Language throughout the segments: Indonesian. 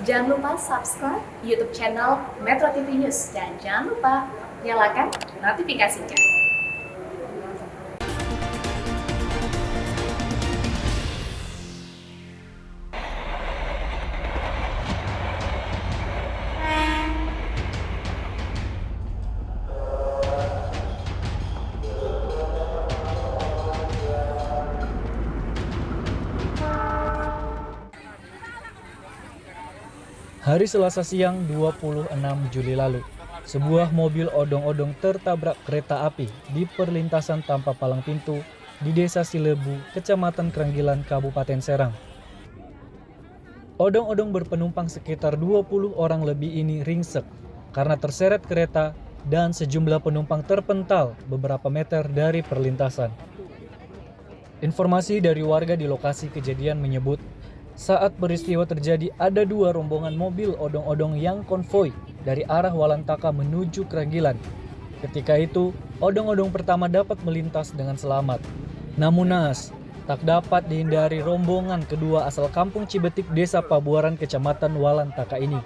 Jangan lupa subscribe YouTube channel Metro TV News dan jangan lupa nyalakan notifikasinya. Hari Selasa siang 26 Juli lalu, sebuah mobil odong-odong tertabrak kereta api di perlintasan tanpa palang pintu di Desa Silebu, Kecamatan Krenggilan, Kabupaten Serang. Odong-odong berpenumpang sekitar 20 orang lebih ini ringsek karena terseret kereta dan sejumlah penumpang terpental beberapa meter dari perlintasan. Informasi dari warga di lokasi kejadian menyebut, saat peristiwa terjadi ada dua rombongan mobil odong-odong yang konvoi dari arah Walantaka menuju Krenggilan. Ketika itu, odong-odong pertama dapat melintas dengan selamat. Namun naas, tak dapat dihindari rombongan kedua asal kampung Cibetik, Desa Pabuaran, Kecamatan Walantaka ini.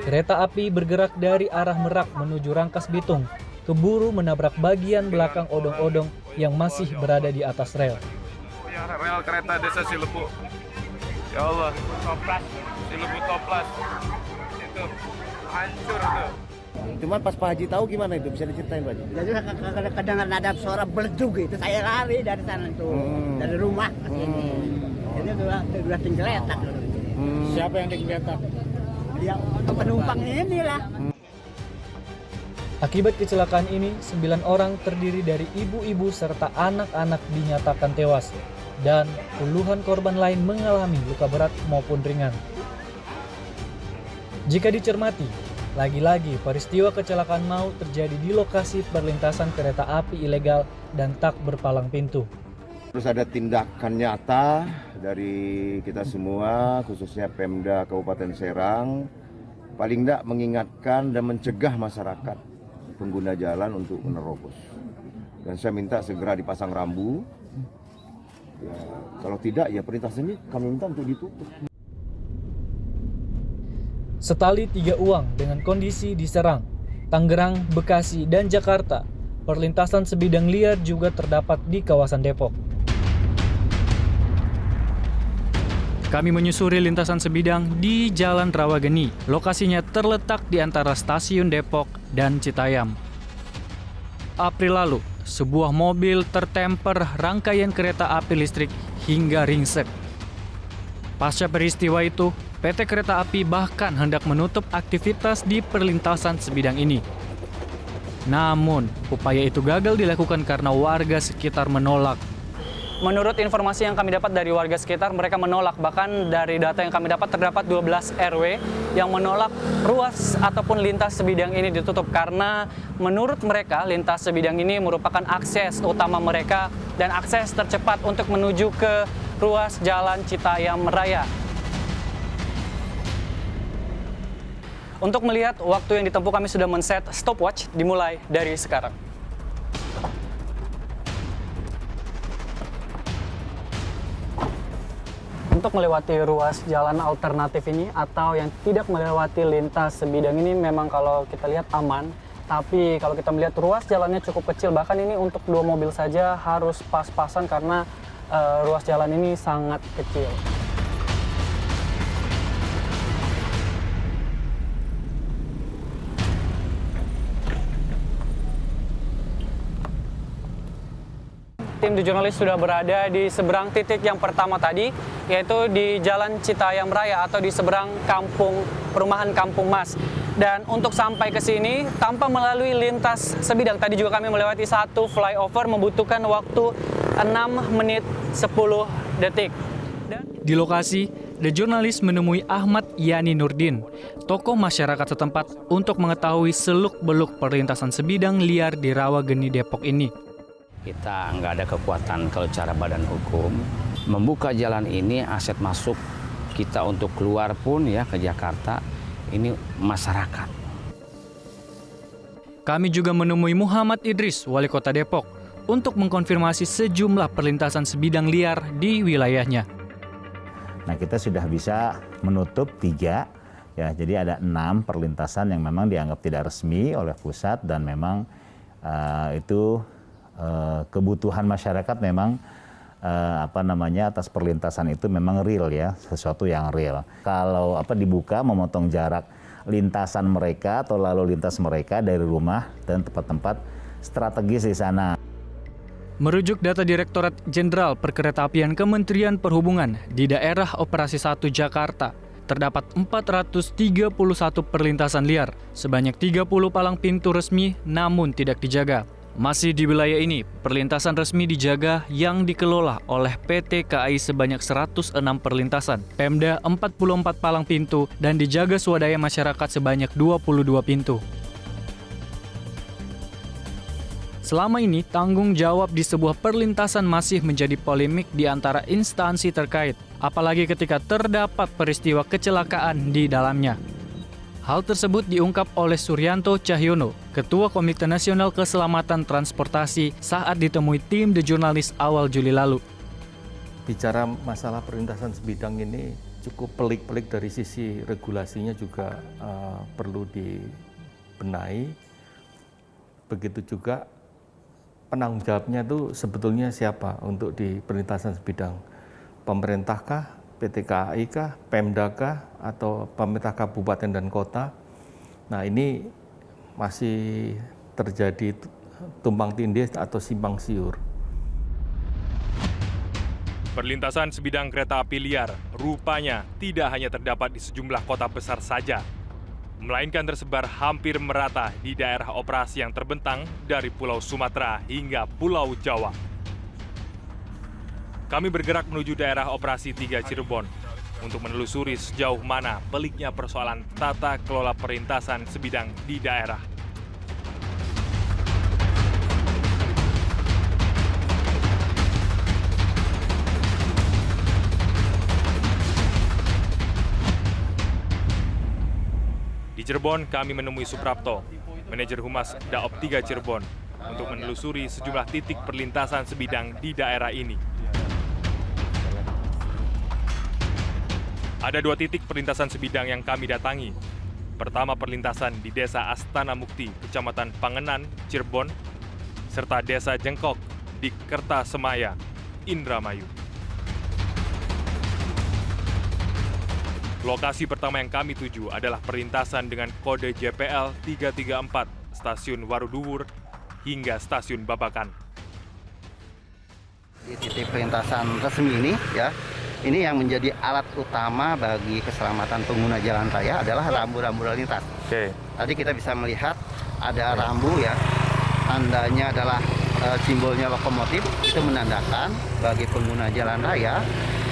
Kereta api bergerak dari arah Merak menuju Rangkas Bitung, keburu menabrak bagian belakang odong-odong yang masih berada di atas rel. Rel kereta Desa Silebu. Ya Allah, toplas, Silebu toplas. Itu hancur tuh. Cuman pas Pak Haji tahu gimana itu, bisa diceritain Pak Haji? Jadi kadang-kadang ada suara beleduk itu, saya lari dari sana itu, dari rumah ke sini. Jadi udah tinggeletak. Siapa yang digeletak? Ya penumpang inilah. Akibat kecelakaan ini, 9 orang terdiri dari ibu-ibu serta anak-anak dinyatakan tewas dan puluhan korban lain mengalami luka berat maupun ringan. Jika dicermati, lagi-lagi peristiwa kecelakaan maut terjadi di lokasi perlintasan kereta api ilegal dan tak berpalang pintu. Terus ada tindakan nyata dari kita semua, khususnya Pemda Kabupaten Serang, paling tidak mengingatkan dan mencegah masyarakat pengguna jalan untuk menerobos. Dan saya minta segera dipasang rambu. Ya, kalau tidak, ya perlintasan ini kami minta untuk ditutup. Setali 3 uang dengan kondisi di Serang, Tangerang, Bekasi, dan Jakarta, perlintasan sebidang liar juga terdapat di kawasan Depok. Kami menyusuri lintasan sebidang di Jalan Rawageni. Lokasinya terletak di antara stasiun Depok dan Citayam. April lalu, sebuah mobil tertemper rangkaian kereta api listrik hingga ringsek. Pasca peristiwa itu, PT Kereta Api bahkan hendak menutup aktivitas di perlintasan sebidang ini. Namun, upaya itu gagal dilakukan karena warga sekitar menolak. Menurut informasi yang kami dapat dari warga sekitar, mereka menolak. Bahkan dari data yang kami dapat, terdapat 12 RW yang menolak ruas ataupun lintas sebidang ini ditutup. Karena menurut mereka, lintas sebidang ini merupakan akses utama mereka dan akses tercepat untuk menuju ke ruas Jalan Citayam Raya. Untuk melihat waktu yang ditempuh, kami sudah men-set stopwatch dimulai dari sekarang. Untuk melewati ruas jalan alternatif ini atau yang tidak melewati lintas sebidang ini memang kalau kita lihat aman. Tapi kalau kita melihat ruas jalannya cukup kecil, bahkan ini untuk 2 mobil saja harus pas-pasan karena ruas jalan ini sangat kecil. Tim The Journalist sudah berada di seberang titik yang pertama tadi, yaitu di Jalan Citayam Raya atau di seberang perumahan Kampung Mas. Dan untuk sampai ke sini tanpa melalui lintas sebidang, tadi juga kami melewati satu flyover membutuhkan waktu 6 menit 10 detik. Di lokasi, The Journalist menemui Ahmad Yani Nurdin, tokoh masyarakat setempat untuk mengetahui seluk-beluk perlintasan sebidang liar di Rawageni, Depok ini. Kita nggak ada kekuatan kalau cara badan hukum. Membuka jalan ini aset masuk kita untuk keluar pun ya ke Jakarta, ini masyarakat. Kami juga menemui Muhammad Idris, Wali Kota Depok, untuk mengkonfirmasi sejumlah perlintasan sebidang liar di wilayahnya. Nah, kita sudah bisa menutup 3 Ya, jadi ada 6 perlintasan yang memang dianggap tidak resmi oleh pusat dan memang itu kebutuhan masyarakat memang atas perlintasan itu memang real ya, sesuatu yang real. Kalau dibuka memotong jarak lintasan mereka atau lalu lintas mereka dari rumah dan tempat-tempat strategis di sana. Merujuk data Direktorat Jenderal Perkeretaapian Kementerian Perhubungan di daerah Operasi 1 Jakarta, terdapat 431 perlintasan liar, sebanyak 30 palang pintu resmi namun tidak dijaga. Masih di wilayah ini, perlintasan resmi dijaga yang dikelola oleh PT KAI sebanyak 106 perlintasan, Pemda 44 palang pintu, dan dijaga swadaya masyarakat sebanyak 22 pintu. Selama ini, tanggung jawab di sebuah perlintasan masih menjadi polemik di antara instansi terkait, apalagi ketika terdapat peristiwa kecelakaan di dalamnya. Hal tersebut diungkap oleh Suryanto Cahyono, Ketua Komite Nasional Keselamatan Transportasi saat ditemui tim The Journalist awal Juli lalu. Bicara masalah perlintasan sebidang ini cukup pelik-pelik dari sisi regulasinya juga perlu dibenahi. Begitu juga penanggung jawabnya itu sebetulnya siapa untuk di perlintasan sebidang? Pemerintahkah, PT KAI kah, Pemda kah, atau pemerintah kabupaten dan kota? Nah, ini masih terjadi tumpang tindih atau simpang siur. Perlintasan sebidang kereta api liar rupanya tidak hanya terdapat di sejumlah kota besar saja, melainkan tersebar hampir merata di daerah operasi yang terbentang dari Pulau Sumatera hingga Pulau Jawa. Kami bergerak menuju daerah operasi 3 Cirebon untuk menelusuri sejauh mana peliknya persoalan tata kelola perlintasan sebidang di daerah. Di Cirebon, kami menemui Suprapto, manajer humas Daop 3 Cirebon, untuk menelusuri sejumlah titik perlintasan sebidang di daerah ini. Ada 2 titik perlintasan sebidang yang kami datangi. Pertama, perlintasan di Desa Astana Mukti, Kecamatan Pangenan, Cirebon, serta Desa Jengkok di Kertasemaya, Indramayu. Lokasi pertama yang kami tuju adalah perlintasan dengan kode JPL 334, Stasiun Waruduwur hingga Stasiun Babakan. Di titik perlintasan resmi ini, ini yang menjadi alat utama bagi keselamatan pengguna jalan raya adalah rambu-rambu lalu lintas. Tadi kita bisa melihat ada rambu tandanya adalah simbolnya lokomotif, itu menandakan bagi pengguna jalan raya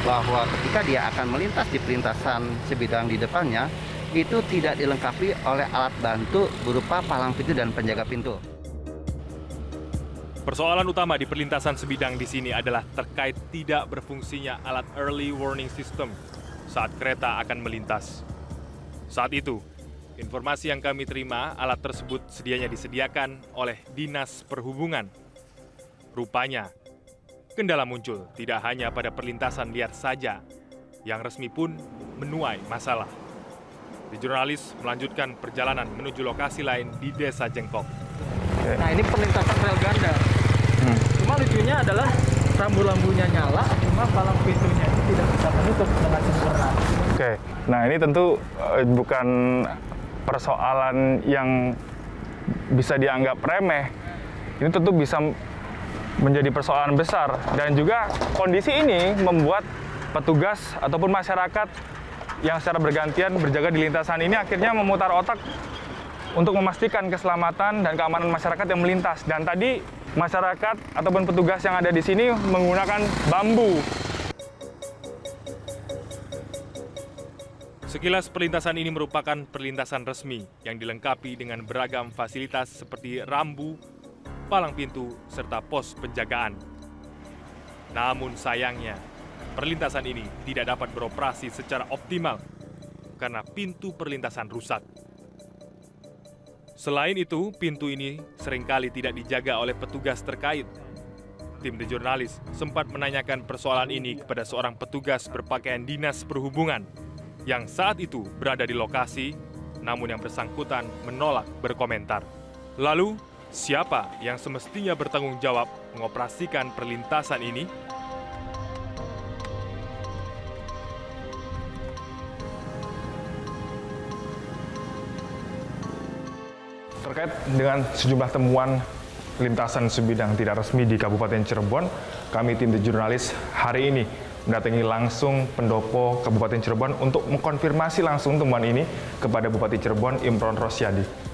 bahwa ketika dia akan melintas di perlintasan sebidang di depannya, itu tidak dilengkapi oleh alat bantu berupa palang pintu dan penjaga pintu. Persoalan utama di perlintasan sebidang di sini adalah terkait tidak berfungsinya alat early warning system saat kereta akan melintas. Saat itu, informasi yang kami terima, alat tersebut sedianya disediakan oleh Dinas Perhubungan. Rupanya, kendala muncul tidak hanya pada perlintasan liar saja, yang resmi pun menuai masalah. The Journalist melanjutkan perjalanan menuju lokasi lain di Desa Jengkok. Nah, ini perlintasan rel ganda. Cuma lucunya adalah rambu-rambunya nyala, cuma palang pintunya itu tidak bisa menutup dengan sempurna. Nah ini tentu bukan persoalan yang bisa dianggap remeh. Ini tentu bisa menjadi persoalan besar, dan juga kondisi ini membuat petugas ataupun masyarakat yang secara bergantian berjaga di lintasan ini akhirnya memutar otak untuk memastikan keselamatan dan keamanan masyarakat yang melintas. Dan tadi masyarakat ataupun petugas yang ada di sini menggunakan bambu. Sekilas perlintasan ini merupakan perlintasan resmi yang dilengkapi dengan beragam fasilitas seperti rambu, palang pintu, serta pos penjagaan. Namun sayangnya, perlintasan ini tidak dapat beroperasi secara optimal karena pintu perlintasan rusak. Selain itu, pintu ini seringkali tidak dijaga oleh petugas terkait. Tim The Journalist sempat menanyakan persoalan ini kepada seorang petugas berpakaian Dinas Perhubungan. yang saat itu berada di lokasi, namun yang bersangkutan menolak berkomentar. Lalu, siapa yang semestinya bertanggung jawab mengoperasikan perlintasan ini? Terkait dengan sejumlah temuan lintasan sebidang tidak resmi di Kabupaten Cirebon, kami tim The Jurnalis hari ini mendatangi langsung pendopo Kabupaten Cirebon untuk mengkonfirmasi langsung temuan ini kepada Bupati Cirebon Imron Rosyadi.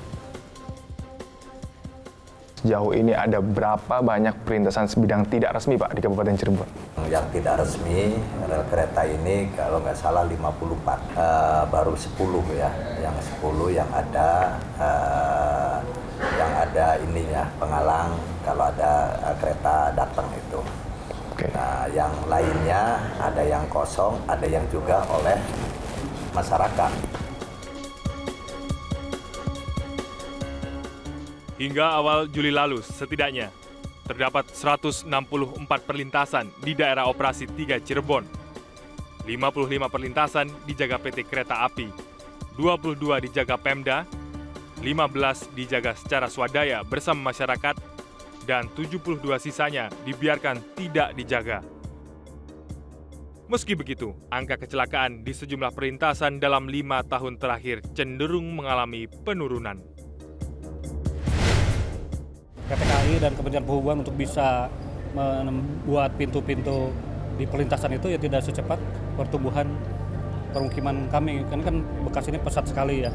Sejauh ini ada berapa banyak perlintasan sebidang tidak resmi, Pak, di Kabupaten Cirebon? Yang tidak resmi rel kereta ini kalau nggak salah 54, baru 10 ya. Yang 10 yang ada ininya penghalang kalau ada kereta datang itu. Nah, yang lainnya ada yang kosong, ada yang juga oleh masyarakat. Hingga awal Juli lalu, setidaknya terdapat 164 perlintasan di daerah operasi 3 Cirebon. 55 perlintasan dijaga PT Kereta Api, 22 dijaga Pemda, 15 dijaga secara swadaya bersama masyarakat, dan 72 sisanya dibiarkan tidak dijaga. Meski begitu, angka kecelakaan di sejumlah perlintasan dalam 5 tahun terakhir cenderung mengalami penurunan. PT KAI dan Kementerian Perhubungan untuk bisa membuat pintu-pintu di perlintasan itu ya tidak secepat pertumbuhan permukiman kami. Kan Bekasi ini pesat sekali ya.